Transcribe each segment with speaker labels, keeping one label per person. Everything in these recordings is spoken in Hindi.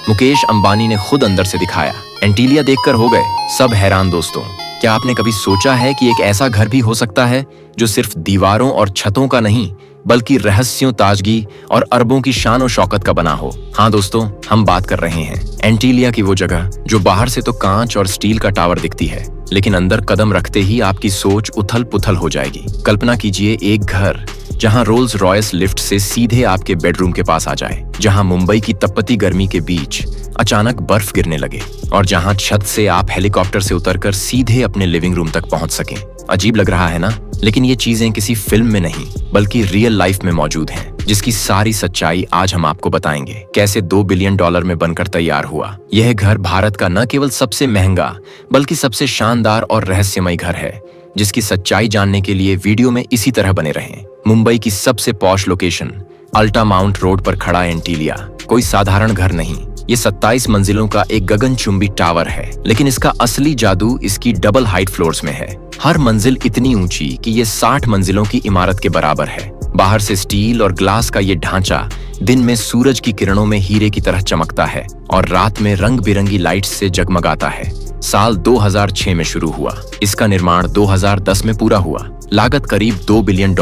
Speaker 1: मुकेश अंबानी ने खुद अंदर से दिखाया। एंटीलिया देखकर हो गए सब हैरान दोस्तों। क्या आपने कभी सोचा है कि एक ऐसा घर भी हो सकता है जो सिर्फ दीवारों और छतों का नहीं बल्कि रहस्यों, ताजगी और अरबों की शान और शौकत का बना हो? हाँ दोस्तों, हम बात कर रहे हैं एंटीलिया की, वो जगह जो बाहर से तो कांच और स्टील का टावर दिखती है, लेकिन अंदर कदम रखते ही आपकी सोच उथल पुथल हो जाएगी। कल्पना कीजिए एक घर जहां रोल्स रॉयस लिफ्ट से सीधे आपके बेडरूम के पास आ जाए, जहां मुंबई की तपती गर्मी के बीच अचानक बर्फ गिरने लगे और जहां छत से आप हेलीकॉप्टर से उतरकर सीधे अपने लिविंग रूम तक पहुंच सकें। अजीब लग रहा है ना? लेकिन ये चीजें किसी फिल्म में नहीं बल्कि रियल लाइफ में मौजूद हैं, जिसकी सारी सच्चाई आज हम आपको बताएंगे। कैसे $2 बिलियन में बनकर तैयार हुआ यह घर भारत का न केवल सबसे महंगा बल्कि सबसे शानदार और रहस्यमय घर है, जिसकी सच्चाई जानने के लिए वीडियो में इसी तरह बने रहें। मुंबई की सबसे पॉश लोकेशन अल्टा माउंट रोड पर खड़ा एंटीलिया कोई साधारण घर नहीं, ये 27 मंजिलों का एक गगनचुंबी टावर है। लेकिन इसका असली जादू इसकी डबल हाइट फ्लोर्स में है। हर मंजिल इतनी ऊंची कि ये 60 मंजिलों की इमारत के बराबर है। बाहर से स्टील और ग्लास का ये ढांचा दिन में सूरज की किरणों में हीरे की तरह चमकता है और रात में रंग बिरंगी लाइट्स से जगमगाता है। साल 2006 में शुरू हुआ, इसका निर्माण 2010 में पूरा हुआ। लागत करीब $2 बिलियन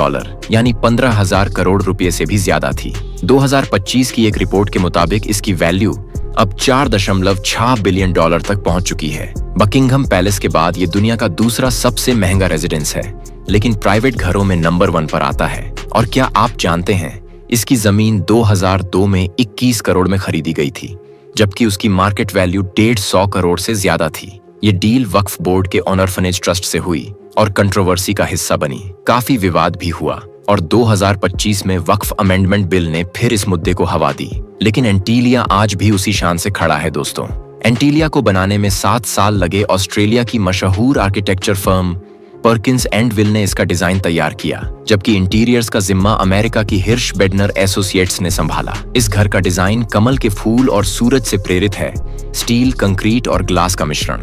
Speaker 1: यानी 15,000 करोड़ रुपए से भी ज्यादा थी। 2025 की एक रिपोर्ट के मुताबिक इसकी वैल्यू अब $4.6 बिलियन तक पहुंच चुकी है। बकिंघम पैलेस के बाद ये दुनिया का दूसरा सबसे महंगा रेजिडेंस है, लेकिन प्राइवेट घरों में नंबर 1 पर आता है। और क्या आप जानते हैं इसकी जमीन 2002 में 21 करोड़ में खरीदी गई थी, जबकि उसकी मार्केट वैल्यू 150 करोड़ से ज्यादा थी। ये डील वक्फ बोर्ड के ऑर्फनेज ट्रस्ट से हुई और कंट्रोवर्सी का हिस्सा बनी। काफी विवाद भी हुआ और 2025 में वक्फ अमेंडमेंट बिल ने फिर इस मुद्दे को हवा दी। लेकिन एंटीलिया आज भी उसी शान से खड़ा है दोस्तों। एंटीलिया को बनाने में 7 साल लगे। ऑस्ट्रेलिया की मशहूर architecture firm Perkins and will ने इसका डिजाइन तैयार किया, जबकि इंटीरियर्स का जिम्मा अमेरिका की हिर्श बेडनर एसोसिएट्स ने संभाला। इस घर का डिजाइन कमल के फूल और सूरज से प्रेरित है। स्टील, कंक्रीट और ग्लास का मिश्रण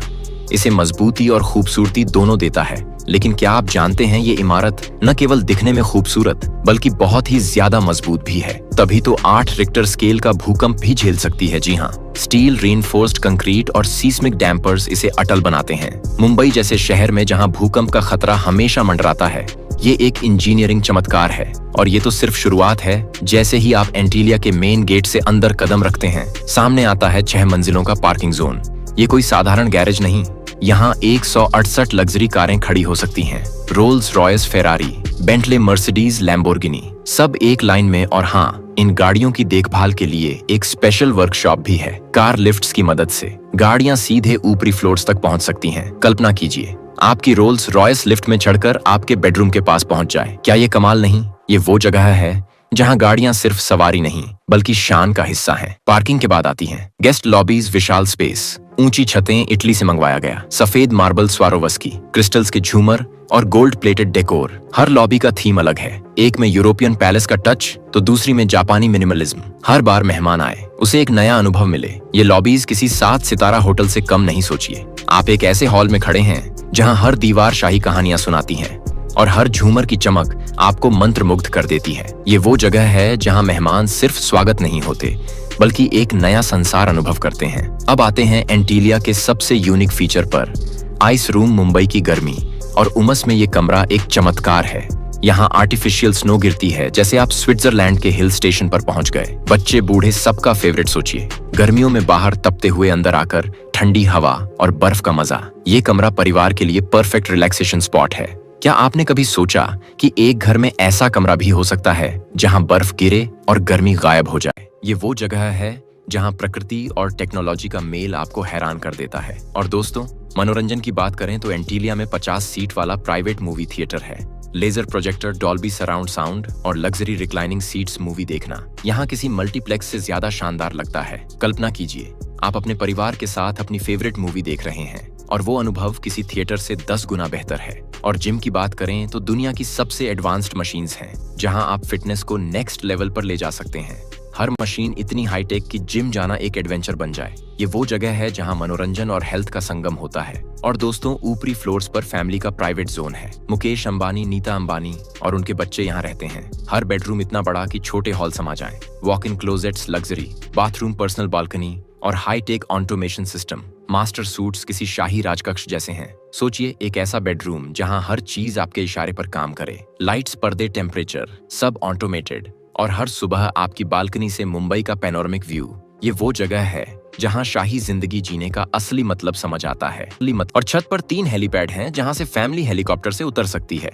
Speaker 1: इसे मजबूती और खूबसूरती दोनों देता है। लेकिन क्या आप जानते हैं ये इमारत न केवल दिखने में खूबसूरत बल्कि बहुत ही ज्यादा मजबूत भी है। तभी तो 8 रिक्टर स्केल का भूकंप भी झेल सकती है। जी हाँ, स्टील, रीइंफोर्स्ड कंक्रीट और सीस्मिक डैम्पर्स इसे अटल बनाते हैं। मुंबई जैसे शहर में जहाँ भूकंप का खतरा हमेशा मंडराता है, ये एक इंजीनियरिंग चमत्कार है। और ये तो सिर्फ शुरुआत है। जैसे ही आप एंटीलिया के मेन गेट से अंदर कदम रखते हैं, सामने आता है 6 मंजिलों का पार्किंग जोन। ये कोई साधारण गैरेज नहीं, यहाँ 168 लग्जरी कारें खड़ी हो सकती हैं। Rolls Royce, Ferrari, Bentley, Mercedes, Lamborghini, सब एक लाइन में। और हाँ, इन गाड़ियों की देखभाल के लिए एक स्पेशल वर्कशॉप भी है। कार लिफ्ट्स की मदद से गाड़ियां सीधे ऊपरी फ्लोर्स तक पहुंच सकती हैं। कल्पना कीजिए आपकी रोल्स रॉयस लिफ्ट में चढ़कर आपके बेडरूम के पास पहुंच जाए। क्या ये कमाल नहीं? ये वो जगह है जहां गाड़ियां सिर्फ सवारी नहीं बल्कि शान का हिस्सा हैं। पार्किंग के बाद आती हैं गेस्ट लॉबीज, विशाल स्पेस, ऊंची छतें इटली से मंगवाया गया, सफेद मार्बल स्वारोवस्की, क्रिस्टल्स के झूमर और गोल्ड प्लेटेड डेकोर। हर लॉबी का थीम अलग है, एक में यूरोपियन पैलेस का टच तो दूसरी में जापानी मिनिमलिज्म। हर बार मेहमान आए उसे एक नया अनुभव मिले। ये लॉबीज किसी 7 सितारा होटल से कम नहीं सोचिए। आप एक ऐसे हॉल में खड़े हैं जहां हर दीवार शाही कहानियां सुनाती है और हर झूमर की चमक आपको मंत्रमुग्ध कर देती है। ये वो जगह है जहां मेहमान सिर्फ स्वागत नहीं होते बल्कि एक नया संसार अनुभव करते हैं। अब आते हैं एंटीलिया के सबसे यूनिक फीचर पर, आइस रूम। मुंबई की गर्मी और उमस में ये कमरा एक चमत्कार है। यहाँ आर्टिफिशियल स्नो गिरती है जैसे आप स्विट्जरलैंड के हिल स्टेशन पर पहुंच गए। बच्चे बूढ़े सबका फेवरेट सोचिए। गर्मियों में बाहर तपते हुए अंदर आकर ठंडी हवा और बर्फ का मजा। ये कमरा परिवार के लिए परफेक्ट रिलैक्सेशन स्पॉट है। क्या आपने कभी सोचा कि एक घर में ऐसा कमरा भी हो सकता है जहां बर्फ गिरे और गर्मी गायब हो जाए? ये वो जगह है जहां प्रकृति और टेक्नोलॉजी का मेल आपको हैरान कर देता है। और दोस्तों, मनोरंजन की बात करें तो एंटीलिया में 50 सीट वाला प्राइवेट मूवी थिएटर है। Laser projector, Dolby surround sound और लग्जरी रिक्लाइनिंग सीट्स। मूवी देखना यहाँ किसी मल्टीप्लेक्स से ज्यादा शानदार लगता है। कल्पना कीजिए आप अपने परिवार के साथ अपनी फेवरेट मूवी देख रहे हैं और वो अनुभव किसी थिएटर से 10 गुना बेहतर है। और जिम की बात करें तो दुनिया की सबसे एडवांस्ड मशीन्स हैं जहां आप फिटनेस को नेक्स्ट लेवल पर ले जा सकते हैं। हर मशीन इतनी हाईटेक कि जिम जाना एक एडवेंचर बन जाए। ये वो जगह है जहां मनोरंजन और हेल्थ का संगम होता है। और दोस्तों, ऊपरी फ्लोर्स पर फैमिली का प्राइवेट जोन है। मुकेश अंबानी, नीता अंबानी और उनके बच्चे यहाँ रहते हैं। हर बेडरूम इतना बड़ा कि छोटे हॉल समा जाए। Walk in closets, luxury bathroom, personal balcony और high tech automation system. Master suites किसी शाही राजकक्ष जैसे हैं। सोचिए एक ऐसा बेडरूम जहां हर चीज आपके इशारे पर काम करे। लाइट्स, पर्दे, टेम्परेचर सब ऑटोमेटेड, और हर सुबह आपकी बालकनी से मुंबई का पैनोरामिक व्यू। ये वो जगह है जहां शाही जिंदगी जीने का असली मतलब समझ आता है। और छत पर 3 हेलीपैड हैं जहां से फैमिली हेलीकॉप्टर से उतर सकती है।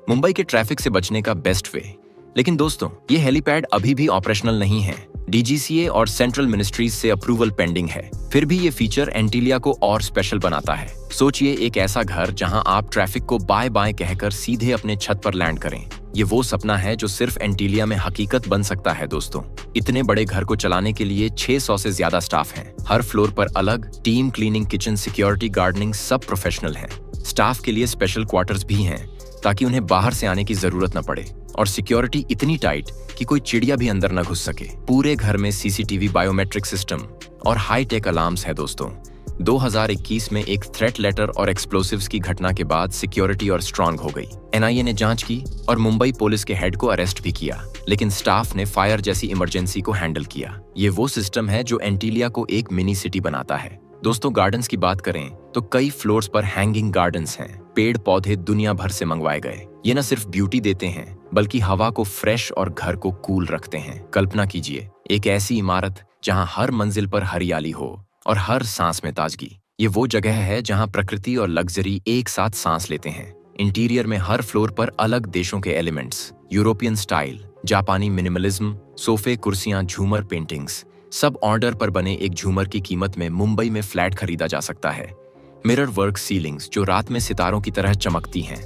Speaker 1: मुंबई के ट्रैफिक से बचने का बेस्ट वे। लेकिन दोस्तों, ये हेलीपैड अभी भी ऑपरेशनल नहीं है। डीजीसीए और सेंट्रल मिनिस्ट्रीज से अप्रूवल पेंडिंग है। फिर भी ये फीचर एंटीलिया को और स्पेशल बनाता है। सोचिए एक ऐसा घर जहां आप ट्रैफिक को बाय बाय कहकर सीधे अपने छत पर लैंड करें। ये वो सपना है जो सिर्फ एंटीलिया में हकीकत बन सकता है दोस्तों। इतने बड़े घर को चलाने के लिए 600 से ज्यादा स्टाफ हैं। हर फ्लोर पर अलग team, cleaning, kitchen, security, gardening सब प्रोफेशनल हैं। स्टाफ के लिए स्पेशल क्वार्टर्स भी हैं ताकि उन्हें बाहर से आने की जरूरत न पड़े। और सिक्योरिटी इतनी टाइट कि कोई चिड़िया भी अंदर न घुस सके। पूरे घर में सीसीटीवी, बायोमेट्रिक सिस्टम और हाई टेक अलार्म्स है दोस्तों। 2021 में एक थ्रेट लेटर और एक्सप्लोसिव्स की घटना के बाद सिक्योरिटी और स्ट्रांग हो गई। एनआईए ने जांच की और मुंबई पुलिस के हेड को अरेस्ट भी किया, लेकिन स्टाफ ने फायर जैसी इमरजेंसी को हैंडल किया। ये वो सिस्टम है जो एंटीलिया को एक मिनी सिटी बनाता है। दोस्तों, गार्डन्स की बात करें तो कई फ्लोर्स पर हैंगिंग गार्डन्स हैं। पेड़ पौधे दुनिया भर से मंगवाए गए। ये न सिर्फ ब्यूटी देते हैं बल्कि हवा को फ्रेश और घर को कूल रखते हैं। कल्पना कीजिए एक ऐसी इमारत जहां हर मंजिल पर हरियाली हो और हर सांस में ताजगी। ये वो जगह है जहां प्रकृति और लग्जरी एक साथ सांस लेते हैं। इंटीरियर में हर फ्लोर पर अलग देशों के एलिमेंट्स, यूरोपियन स्टाइल, जापानी मिनिमलिज्म, सोफे, कुर्सियां, झूमर, पेंटिंग्स, सब ऑर्डर पर बने एक झूमर की कीमत में मुंबई में फ्लैट खरीदा जा सकता है। मिरर वर्क सीलिंग्स जो रात में सितारों की तरह चमकती हैं।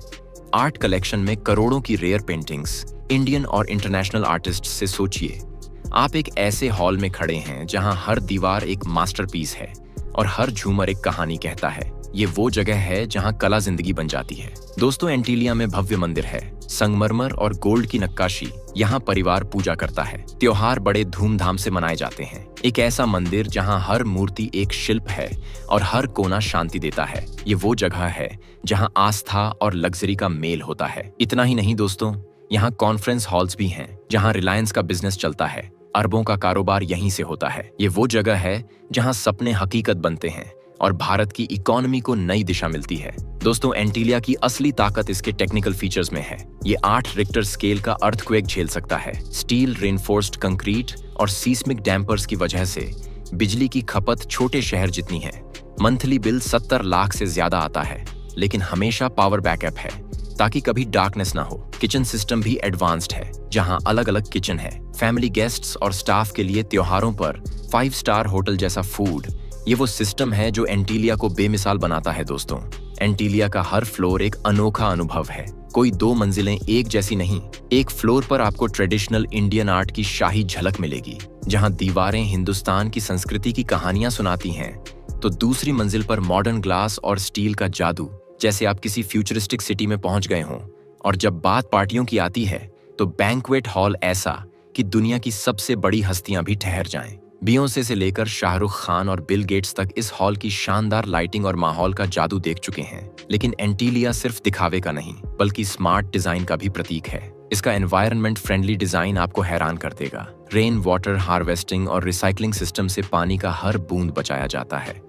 Speaker 1: आर्ट कलेक्शन में करोड़ों की रेयर पेंटिंग्स। इंडियन और इंटरनेशनल आर्टिस्ट से सोचिए, आप एक ऐसे हॉल में खड़े हैं जहां हर दीवार एक मास्टरपीस है और हर झूमर एक कहानी कहता है। ये वो जगह है जहां कला जिंदगी बन जाती है। दोस्तों, एंटीलिया में भव्य मंदिर है, संगमरमर और गोल्ड की नक्काशी। यहाँ परिवार पूजा करता है। त्योहार बड़े धूमधाम से मनाए जाते हैं। एक ऐसा मंदिर जहाँ हर मूर्ति एक शिल्प है और हर कोना शांति देता है। ये वो जगह है जहाँ आस्था और लग्जरी का मेल होता है। इतना ही नहीं दोस्तों, यहाँ कॉन्फ्रेंस हॉल्स भी हैं जहाँ रिलायंस का बिजनेस चलता है। अरबों का कारोबार यहीं से होता है। ये वो जगह है जहाँ सपने हकीकत बनते हैं और भारत की इकोनॉमी को नई दिशा मिलती है। दोस्तों, एंटीलिया की असली ताकत इसके टेक्निकल फीचर्स में है। ये 8 रिक्टर स्केल का अर्थक्वेक झेल सकता है। स्टील, रेनफोर्स्ड कंक्रीट और सीस्मिक डैम्पर्स की वजह से बिजली की खपत छोटे शहर जितनी है। मंथली बिल 70 लाख से ज्यादा आता है, लेकिन हमेशा पावर बैकअप है ताकि कभी डार्कनेस ना हो। किचन सिस्टम भी एडवांस्ड है, जहां अलग अलग किचन है। फैमिली, गेस्ट्स और स्टाफ के लिए त्योहारों पर 5 स्टार होटल जैसा फूड। ये वो सिस्टम है जो एंटीलिया को बेमिसाल बनाता है दोस्तों। एंटीलिया का हर फ्लोर एक अनोखा अनुभव है। कोई 2 मंजिलें एक जैसी नहीं। एक फ्लोर पर आपको ट्रेडिशनल इंडियन आर्ट की शाही झलक मिलेगी, जहां दीवारें हिंदुस्तान की संस्कृति की कहानियां सुनाती हैं, तो दूसरी मंजिल पर मॉडर्न ग्लास और स्टील का जादू, जैसे आप किसी फ्यूचरिस्टिक सिटी में पहुंच गए हों। और जब बात पार्टियों की आती है तो बैंक्वेट हॉल ऐसा कि दुनिया की सबसे बड़ी हस्तियां भी ठहर जाएं। बियोंसे से लेकर शाहरुख खान और बिल गेट्स तक इस हॉल की शानदार लाइटिंग और माहौल का जादू देख चुके हैं। लेकिन एंटीलिया सिर्फ दिखावे का नहीं बल्कि स्मार्ट डिजाइन का भी प्रतीक है। इसका एनवायरनमेंट फ्रेंडली डिजाइन आपको हैरान कर देगा। रेन वाटर हार्वेस्टिंग और रिसाइकलिंग सिस्टम से पानी का हर बूंद बचाया जाता है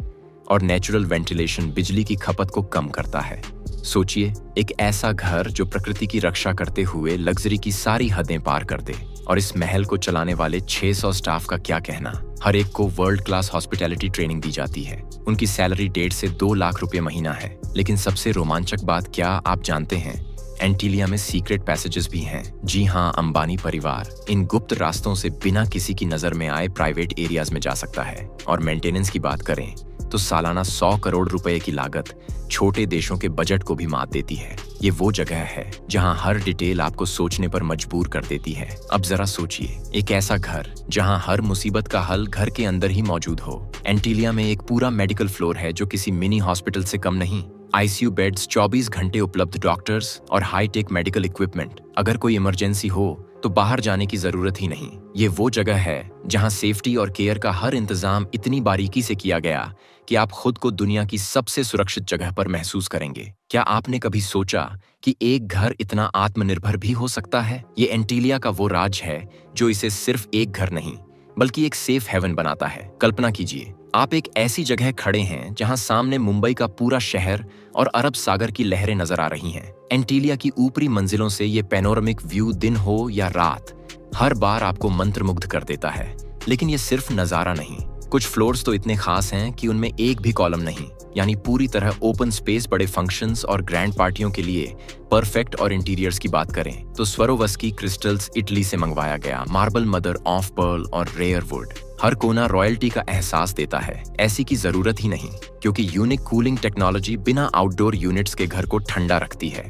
Speaker 1: और नेचुरल वेंटिलेशन बिजली की खपत को कम करता है। सोचिए एक ऐसा घर जो प्रकृति की रक्षा करते हुए लग्जरी की सारी हदें पार कर दे। और इस महल को चलाने वाले 600 स्टाफ का क्या कहना। हर एक को वर्ल्ड क्लास हॉस्पिटैलिटी ट्रेनिंग दी जाती है। उनकी सैलरी 1.5 से 2 लाख रुपए महीना है। लेकिन सबसे रोमांचक बात क्या आप जानते हैं? एंटीलिया में सीक्रेट पैसेजेस भी हैं। जी हाँ, अंबानी परिवार इन गुप्त रास्तों से बिना किसी की नजर में आए प्राइवेट एरियाज में जा सकता है। और मेंटेनेंस की बात करें तो सालाना 100 करोड़ रुपए की लागत छोटे देशों के बजट को भी मात देती है। ये वो जगह है जहां हर डिटेल आपको सोचने पर मजबूर कर देती है। अब जरा सोचिए, एक ऐसा घर जहां हर मुसीबत का हल घर के अंदर ही मौजूद हो। एंटीलिया में एक पूरा मेडिकल फ्लोर है जो किसी मिनी हॉस्पिटल से कम नहीं। आईसीयू बेड्स, 24 घंटे उपलब्ध डॉक्टर्स और हाईटेक मेडिकल इक्विपमेंट। अगर कोई इमरजेंसी हो तो बाहर जाने की जरूरत ही नहीं। ये वो जगह है जहां सेफ्टी और केयर का हर इंतजाम इतनी बारीकी से किया गया कि आप खुद को दुनिया की सबसे सुरक्षित जगह पर महसूस करेंगे। क्या आपने कभी सोचा कि एक घर इतना आत्मनिर्भर भी हो सकता है? ये एंटीलिया का वो राज है जो इसे सिर्फ एक घर नहीं बल्कि एक सेफ हेवन बनाता है। कल्पना कीजिए, आप एक ऐसी जगह खड़े हैं जहां सामने मुंबई का पूरा शहर और अरब सागर की लहरें नजर आ रही हैं। एंटीलिया की ऊपरी मंजिलों से ये पैनोरामिक व्यू दिन हो या रात हर बार आपको मंत्रमुग्ध कर देता है। लेकिन ये सिर्फ नजारा नहीं, कुछ फ्लोर्स तो इतने खास हैं कि उनमें एक भी कॉलम नहीं, यानी पूरी तरह ओपन स्पेस। बड़े फंक्शंस और ग्रैंड पार्टियों के लिए परफेक्ट। और इंटीरियर्स की बात करें तो स्वरोवस्की क्रिस्टल्स इटली से मंगवाया गया मार्बल, मदर ऑफ पर्ल और रेयर वुड। हर कोना रॉयल्टी का एहसास देता है। ऐसी की जरूरत ही नहीं, क्योंकि यूनिक कूलिंग टेक्नोलॉजी बिना आउटडोर यूनिट्स के घर को ठंडा रखती है।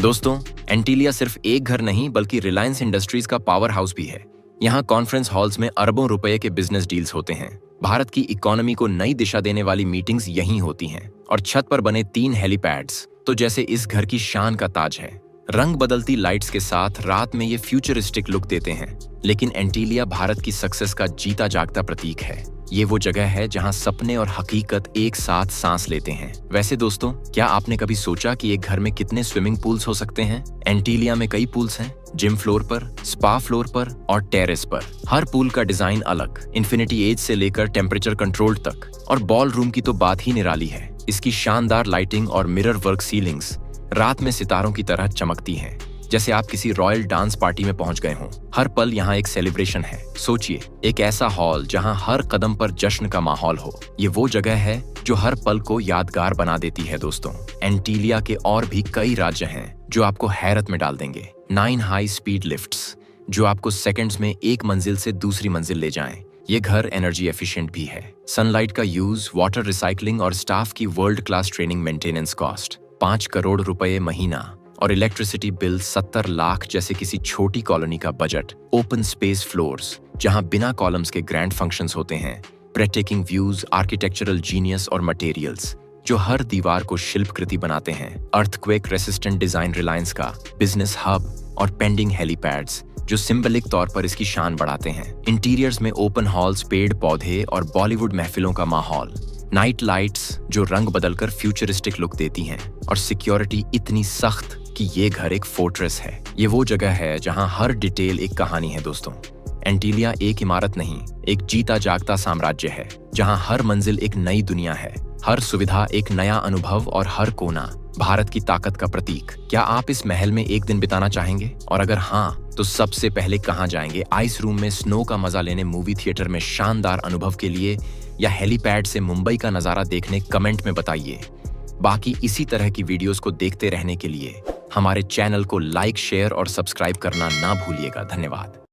Speaker 1: दोस्तों, एंटीलिया सिर्फ एक घर नहीं बल्कि रिलायंस इंडस्ट्रीज का पावर हाउस भी है। यहाँ कॉन्फ्रेंस हॉल्स में अरबों रुपए के बिजनेस डील्स होते हैं। भारत की इकोनॉमी को नई दिशा देने वाली मीटिंग्स यहीं होती हैं। और छत पर बने 3 हेलीपैड्स तो जैसे इस घर की शान का ताज है। रंग बदलती लाइट्स के साथ रात में ये फ्यूचरिस्टिक लुक देते हैं। लेकिन एंटीलिया भारत की सक्सेस का जीता जागता प्रतीक है। ये वो जगह है जहां सपने और हकीकत एक साथ सांस लेते हैं। वैसे दोस्तों, क्या आपने कभी सोचा कि एक घर में कितने स्विमिंग पूल्स हो सकते हैं? एंटीलिया में कई पूल्स हैं, जिम फ्लोर पर, स्पा फ्लोर पर और टेरेस पर। हर पूल का डिजाइन अलग, इन्फिनिटी एज से लेकर टेम्परेचर कंट्रोल्ड तक। और बॉल रूम की तो बात ही निराली है। इसकी शानदार लाइटिंग और मिरर वर्क सीलिंग्स रात में सितारों की तरह चमकती हैं, जैसे आप किसी रॉयल डांस पार्टी में पहुंच गए हों। हर पल यहाँ एक सेलिब्रेशन है। सोचिए, एक ऐसा हॉल जहाँ हर कदम पर जश्न का माहौल हो। ये वो जगह है जो हर पल को यादगार बना देती है। दोस्तों, एंटीलिया के और भी कई राज्य हैं जो आपको हैरत में डाल देंगे। 9 हाई स्पीड लिफ्ट्स जो आपको सेकंड्स में एक मंजिल से दूसरी मंजिल ले जाएं। ये घर एनर्जी एफिशिएंट भी है। सनलाइट का यूज, वाटर रिसाइकलिंग और स्टाफ की world class training. Maintenance cost 5 crore रुपए महीना और इलेक्ट्रिसिटी बिल 70 लाख जैसे किसी छोटी कॉलोनी का बजट। ओपन स्पेस फ्लोर्स जहां बिना कॉलम्स के ग्रैंड फंक्शंस होते हैं। ब्रेथटेकिंग व्यूज, आर्किटेक्चरल जीनियस और मटेरियल्स जो हर दीवार को शिल्पकृति बनाते हैं। अर्थक्वेक रेसिस्टेंट डिजाइन रिलायंस का। बिजनेस हब और पेंडिंग हेलीपैड्स जो सिंबलिक तौर पर इसकी शान बढ़ाते हैं। इंटीरियर्स में ओपन हॉल्स, पेड़ पौधे और बॉलीवुड महफिलों का माहौल। नाइट लाइट्स जो रंग बदलकर फ्यूचरिस्टिक लुक देती हैं। और सिक्योरिटी इतनी सख्त कि ये घर एक फोर्ट्रेस है। ये वो जगह है जहां हर डिटेल एक कहानी है। दोस्तों, एंटीलिया एक इमारत नहीं, एक जीता जागता साम्राज्य है जहां हर मंजिल एक नई दुनिया है, हर सुविधा एक नया अनुभव और हर कोना भारत की ताकत का प्रतीक। क्या आप इस महल में एक दिन बिताना चाहेंगे? और अगर हाँ, तो सबसे पहले कहाँ जाएंगे? आइस रूम में स्नो का मजा लेने, मूवी थिएटर में शानदार अनुभव के लिए, या हेलीपैड से मुंबई का नजारा देखने? कमेंट में बताइए। बाकी इसी तरह की वीडियोस को देखते रहने के लिए हमारे चैनल को लाइक, शेयर और सब्सक्राइब करना ना भूलिएगा। धन्यवाद।